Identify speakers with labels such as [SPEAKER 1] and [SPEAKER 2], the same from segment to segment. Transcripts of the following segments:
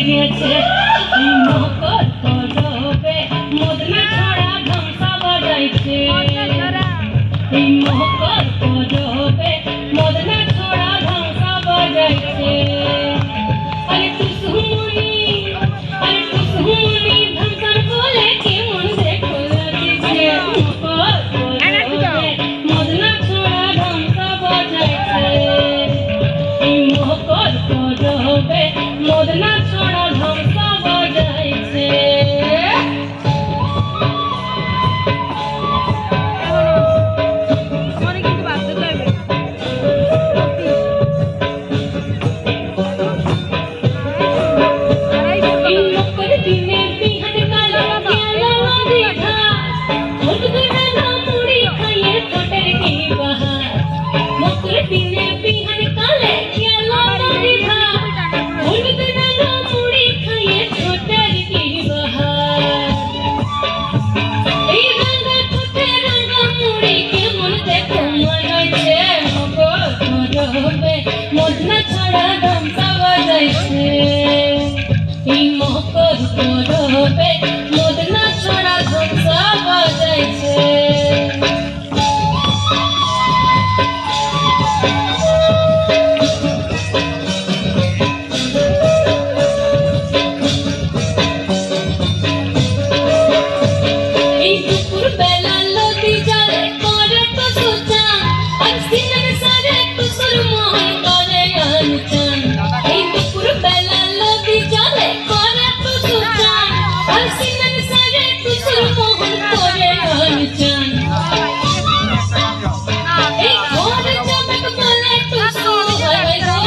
[SPEAKER 1] লেগেছে মকর করবে মদনা ছড়া ধ্বংসা বাজাইছে এই মকর করবে মদনা ছড়া ধ্বংসা বাজাইছে আরে তুসুমনি ধ্বংসার বলে কেমন দেখো লাগছে মকর করবে মদনা ছড়া ধ্বংসা বাজাইছে এই মকর করবে মদনা ছড়া ধ্বংসা বাজাইছে মদনা ছড়া ধ্বংসা বাজাইছে এই মকর করবে মদনা ছড়া ধ্বংসা বাজাইছে এই দুপুর বেলা নদী জলে করে তো সোচা আর সিনার সারে কুসুর মোহন করে আনচান এই দুপুর বেলা নদী জলে করে তো সোচা আর সিনার সারে কুসুর মোহন করে আনচান এই ঘর যাবে বলে তুসু হয় গো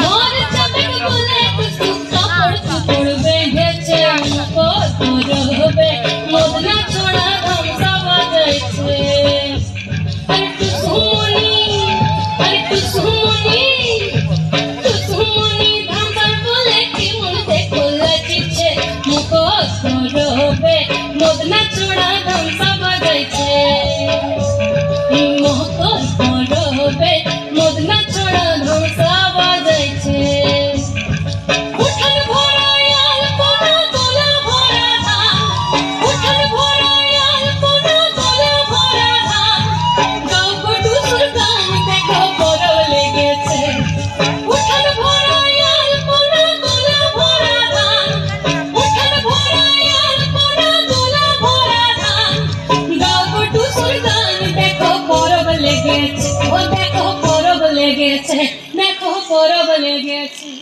[SPEAKER 1] ঘর যাবে বলে তুসু কাপড় চোপড় বেঁধেছে মকর করবে মদনা ছড়া ধ্বংসা বাজাইছে আরে তুসুমনি ধ্বংসার বলে কেমন দেখো লাগছে মকর করবে মদনা ছড়া ধ্বংসা বাজাইছে এই মকর করবে মদনা ছড়া ধ্বংসা বাজাইছে উঠান ভরায়াল কোনা গোলা ভরা ধান উঠান ভরায়াল কোনা গোলা ভরা ধান গাও গডুসুর গান দেখো বড় লেগেছে উঠান ভরায়াল কোনা গোলা ভরা ধান উঠান ভরায়াল কোনা গোলা ভরা ধান গাও গডুসুর গান দেখো বড় লেগেছে ও দেখো বড় লেগেছে দেখো বড় লেগেছে